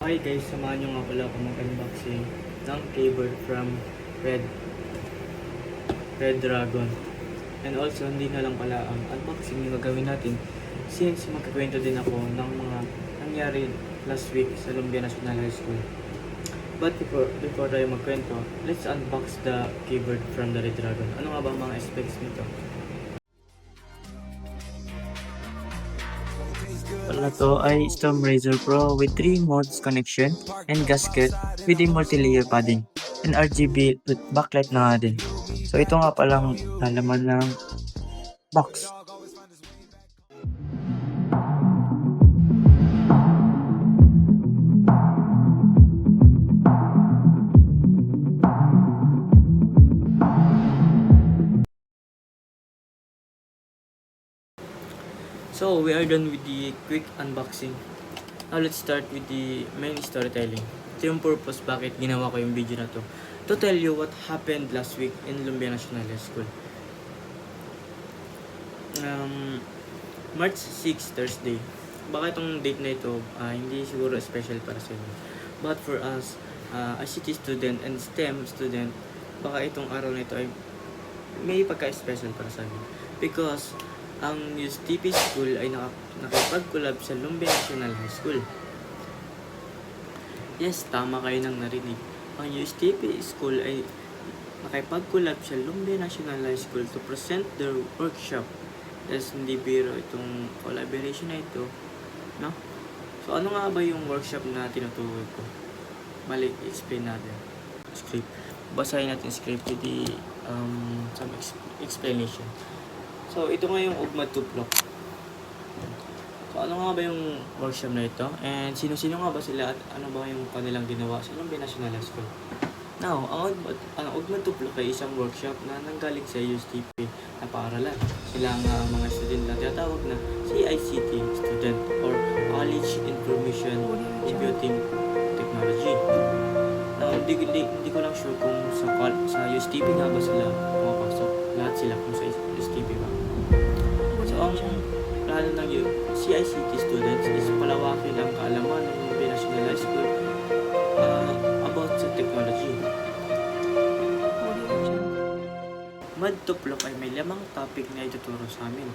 Hi guys, samahan nyo nga pala ako mag-unboxing ng keyboard from Red Dragon. And also, hindi na lang pala ang unboxing yung gagawin natin since magkakwento din ako ng mga nangyari last week sa Lumbia National High School. But before tayo magkwento, let's unbox the keyboard from the Red Dragon. Ano nga ba ang mga specs nito? Pala to ay Storm Razor Pro with 3 modes connection and gasket with a multi-layer padding and RGB with backlight na nga din. So ito nga palang lalaman ng box. So we are done with the quick unboxing. Now let's start with the main storytelling. Ito yung purpose bakit ginawa ko yung video na to. To tell you what happened last week in Lumbia National High School. March 6, Thursday. Baka itong date na ito, hindi siguro special para sa inyo. But for us, ICT student and STEM student, baka itong araw na ito ay may pagka-special para sa amin. Because ang USTP School ay nakipag-collab sa Lumbia National High School. Yes, tama kayo nang narinig. Ang USTP School ay nakipag-collab sa Lumbia National High School to present their workshop. Yes, hindi biro itong collaboration na ito. No? So, ano nga ba yung workshop na tinutukoy ko? Balik, explain natin. Script. Basahin natin script with the some explanation. So, ito nga yung Ugmad Tuplok. So, ano nga ba yung workshop na ito? And sino-sino nga ba sila at ano ba yung kanilang ginawa sa Lumbia National High School? Now, ang Ugmad Tuplok ay isang workshop na nanggaling sa USTP na paaralan. Sila nga ang mga student na tinatawag na CICT student or College Information Computing Technology. Now, hindi ko lang sure kung sa USTP nga ba sila pumapasok. Lahat sila kung sa USTP ba. So, ang plano ng CICT students is palawakin ang kaalaman ng Lumbia National High School about sa technology. Ugmad Tuplok ay may 5 topic na ituturo sa amin.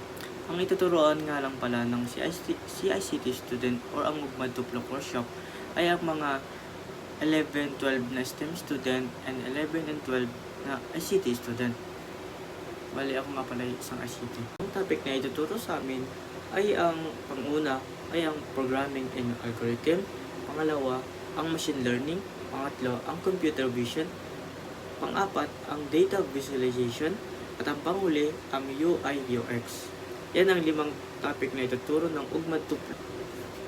Ang ituturoan nga lang pala ng CICT student or ang Ugmad Tuplok workshop ay ang mga 11, 12 na STEM student and 11 and 12 na ICT student. Bali, ako nga pala isang ICT. Ang topic na ituturo sa amin ay ang panguna ay ang programming and algorithm, pangalawa ang machine learning, pangatlo ang computer vision, pang-apat ang data visualization, at ang panghuli ang UI UX. Yan ang 5 topic na ituturo ng Ugmad Tuplok.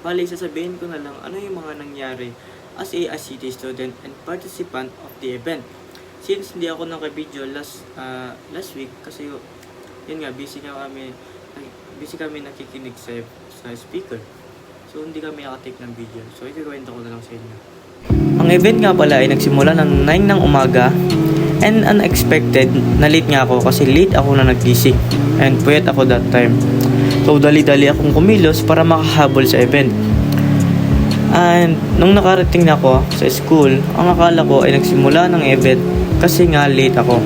Bali, sasabihin ko na lang ano yung mga nangyari as a ICT student and participant of the event. Since hindi ako naka-video last week kasi yun nga busy kami nakikinig sa speaker. So hindi kami naka-take ng video. So ikikwento ko na lang sa inyo. Ang event nga pala ay nagsimula ng 9 ng umaga and unexpected na late nga ako kasi late ako na nagising and puyat ako that time. So dali-dali akong kumilos para makahabol sa event. And nung nakarating na ako sa school, ang akala ko ay nagsimula ng event kasi nga late ako.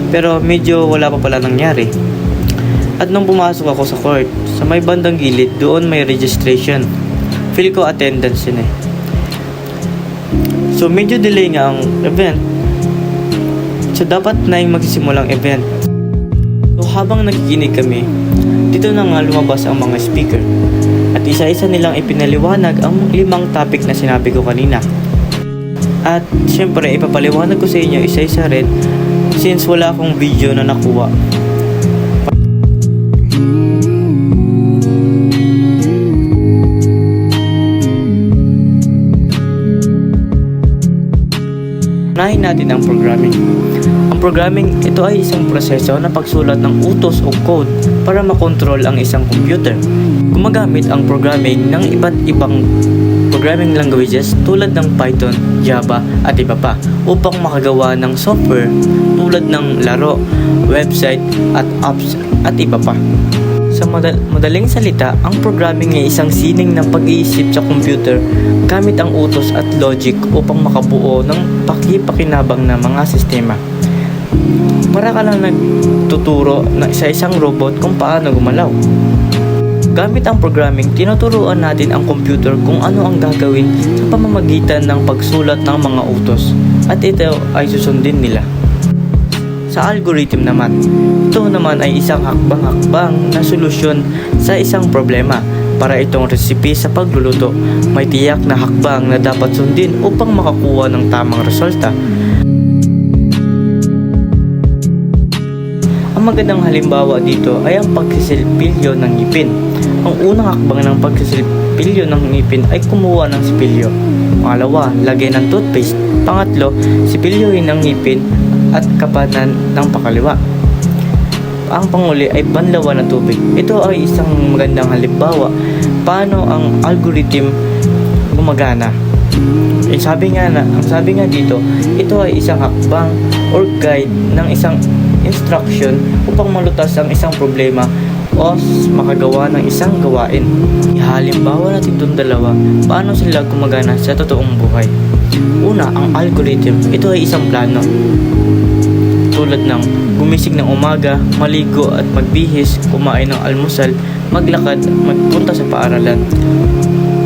Pero medyo wala pa pala nangyari. At nung pumasok ako sa court, sa may bandang gilid, doon may registration. Feel ko attendance yun eh. So medyo delay nga ang event. So dapat na yung magsisimulang event. So habang nakikinig kami, dito na nga lumabas ang mga speaker. At isa-isa nilang ipinaliwanag ang 5 topic na sinabi ko kanina. At syempre ipapaliwanag ko sa inyo isa-isa rin since wala akong video na nakuha. Unahin natin ang programming. Ang programming, ito ay isang proseso na pagsulat ng utos o code para makontrol ang isang computer. Gumagamit ang programming ng iba't ibang programming languages tulad ng Python, Java at iba pa upang makagawa ng software tulad ng laro, website at apps at iba pa. Sa madaling salita, ang programming ay isang sining ng pag-iisip sa computer gamit ang utos at logic upang makabuo ng pakipakinabang na mga sistema. Para ka lang nagtuturo sa isang robot kung paano gumalaw. Gamit ang programming, tinuturuan natin ang computer kung ano ang gagawin sa pamamagitan ng pagsulat ng mga utos at ito ay susundin nila. Sa algorithm naman, ito naman ay isang hakbang-hakbang na solusyon sa isang problema. Para itong recipe sa pagluluto, may tiyak na hakbang na dapat sundin upang makakuha ng tamang resulta. Ang magandang halimbawa dito ay ang pagsisilpilyo ng ngipin. Ang unang hakbang ng pagsisilpilyo ng ngipin ay kumuha ng sipilyo. Pangalawa, lagay ng toothpaste. Pangatlo, sipilyohin ang ngipin at kapanan ng pakaliwa. Ang panguli ay banlawan ng tubig. Ito ay isang magandang halimbawa paano ang algorithm gumagana. Ang sabi nga dito, ito ay isang hakbang or guide ng isang instruction upang malutas ang isang problema o makagawa ng isang gawain. Halimbawa natin itong dalawa, paano sila gumagana sa totoong buhay. Una, ang algorithm. Ito ay isang plano. Tulad ng gumising ng umaga, maligo at magbihis, kumain ng almusal, maglakad, magpunta sa paaralan.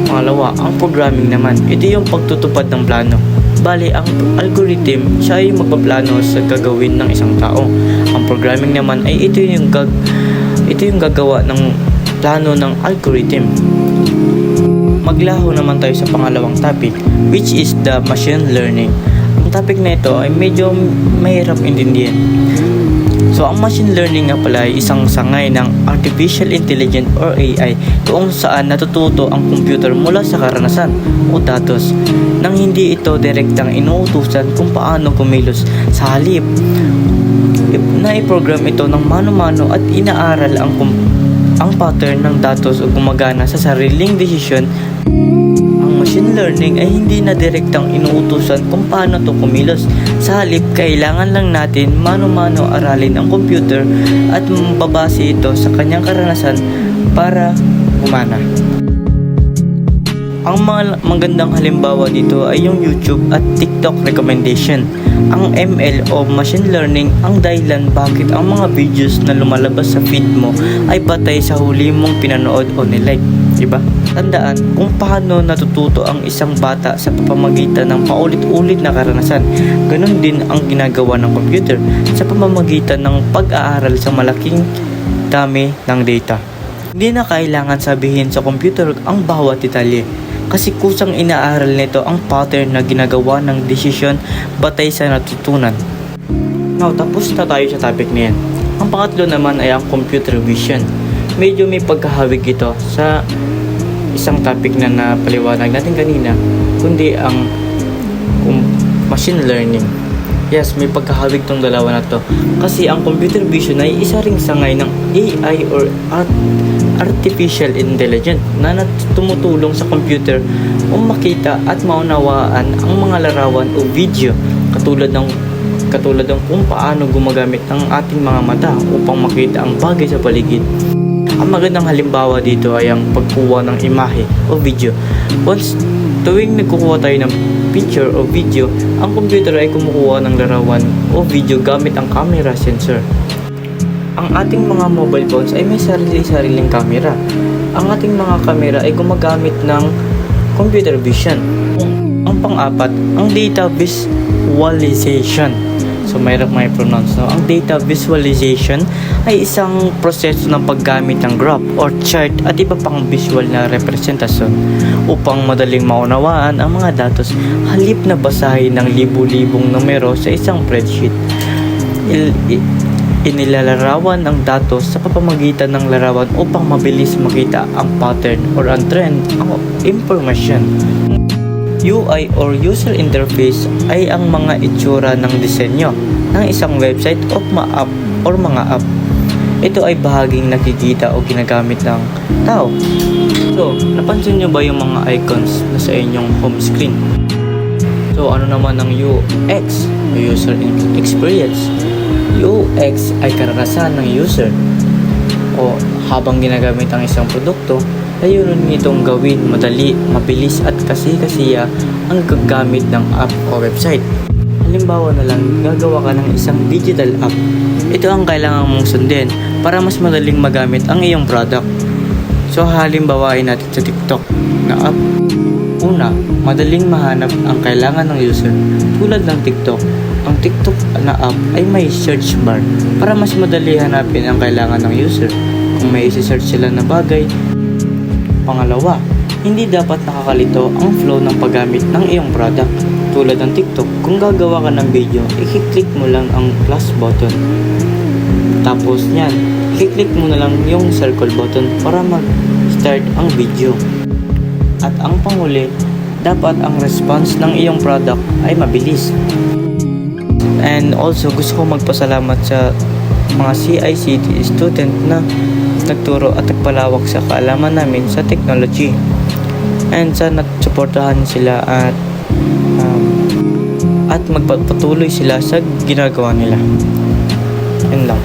Pangalawa, ang programming naman. Ito yung pagtutupad ng plano. Bali, ang algorithm, siya ay magpaplano sa gagawin ng isang tao. Ang programming naman ay ito yung gagawa ng plano ng algorithm. Maglaho naman tayo sa pangalawang topic, which is the machine learning. Ang topic na ito ay medyo mahirap intindihin. So, ang machine learning nga pala ay isang sangay ng artificial intelligence or AI kung saan natututo ang computer mula sa karanasan o datos nang hindi ito direktang inuutusan kung paano kumilos. Sa halip, na-program ito ng mano-mano at inaaral ang pattern ng datos o gumagana sa sariling desisyon. Ang machine learning ay hindi na direktang inuutusan kung paano ito kumilos. Sa halip, kailangan lang natin mano-mano aralin ang computer at mababase ito sa kanyang karanasan para gumana. Ang mga magandang halimbawa dito ay yung YouTube at TikTok recommendation. Ang ML o machine learning ang dahilan bakit ang mga videos na lumalabas sa feed mo ay batay sa huli mong pinanood o nilike, diba? Tandaan kung paano natututo ang isang bata sa pamamagitan ng paulit-ulit na karanasan. Ganon din ang ginagawa ng computer sa pamamagitan ng pag-aaral sa malaking dami ng data. Hindi na kailangan sabihin sa computer ang bawat detalye kasi kusang inaaral nito ang pattern na ginagawa ng desisyon batay sa natutunan. Now, tapos na tayo sa topic na yan. Ang pangatlo naman ay ang computer vision. Medyo may pagkahawig ito sa isang topic na napaliwanag natin kanina, kundi ang machine learning. Yes, may pagkahawig tong dalawa na to. Kasi ang computer vision ay isa ring sangay ng AI or artificial intelligence na tumutulong sa computer o makita at maunawaan ang mga larawan o video katulad ng kung paano gumagamit ng ating mga mata upang makita ang bagay sa paligid. Ang magandang halimbawa dito ay ang pagkuha ng imahe o video. Once tuwing nagkukuha tayo ng picture o video, ang computer ay kumukuha ng larawan o video gamit ang camera sensor. Ang ating mga mobile phones ay may sarili-sariling camera. Ang ating mga camera ay gumagamit ng computer vision. Ang pang-apat, ang data visualization. So, mayroon may pronounce, no? Ang data visualization ay isang proseso ng paggamit ng graph or chart at iba pang visual na representasyon upang madaling maunawaan ang mga datos halip na basahin ng libu-libong numero sa isang spreadsheet. Inilalarawan ang datos sa pamamagitan ng larawan upang mabilis makita ang pattern or ang trend ng information. UI or user interface ay ang mga itsura ng disenyo ng isang website o mga app. Ito ay bahaging nakikita o ginagamit ng tao. So, napansin nyo ba yung mga icons na sa inyong home screen? So, ano naman ang UX o user experience? UX ay karanasan ng user o habang ginagamit ang isang produkto, layunin nitong gawin madali, mabilis at kasi-kasiya ang gaggamit ng app o website. Halimbawa na lang, gagawa ka ng isang digital app. Ito ang kailangan mong sundin para mas madaling magamit ang iyong product. So halimbawain natin sa TikTok na app. Una, madaling mahanap ang kailangan ng user. Tulad ng TikTok, ang TikTok na app ay may search bar para mas madali hanapin ang kailangan ng user kung may isi-search sila na bagay. Pangalawa, hindi dapat nakakalito ang flow ng paggamit ng iyong product. Tulad ng TikTok, kung gagawa ka ng video, i-click mo lang ang plus button. Tapos niyan, i-click mo na lang yung circle button para mag-start ang video. At ang panghuli, dapat ang response ng iyong product ay mabilis. And also, gusto ko magpasalamat sa mga CICT student na nagturo at nagpalawak sa kaalaman namin sa technology. And sana suportahan sila at magpatuloy sila sa ginagawa nila. Yun lang.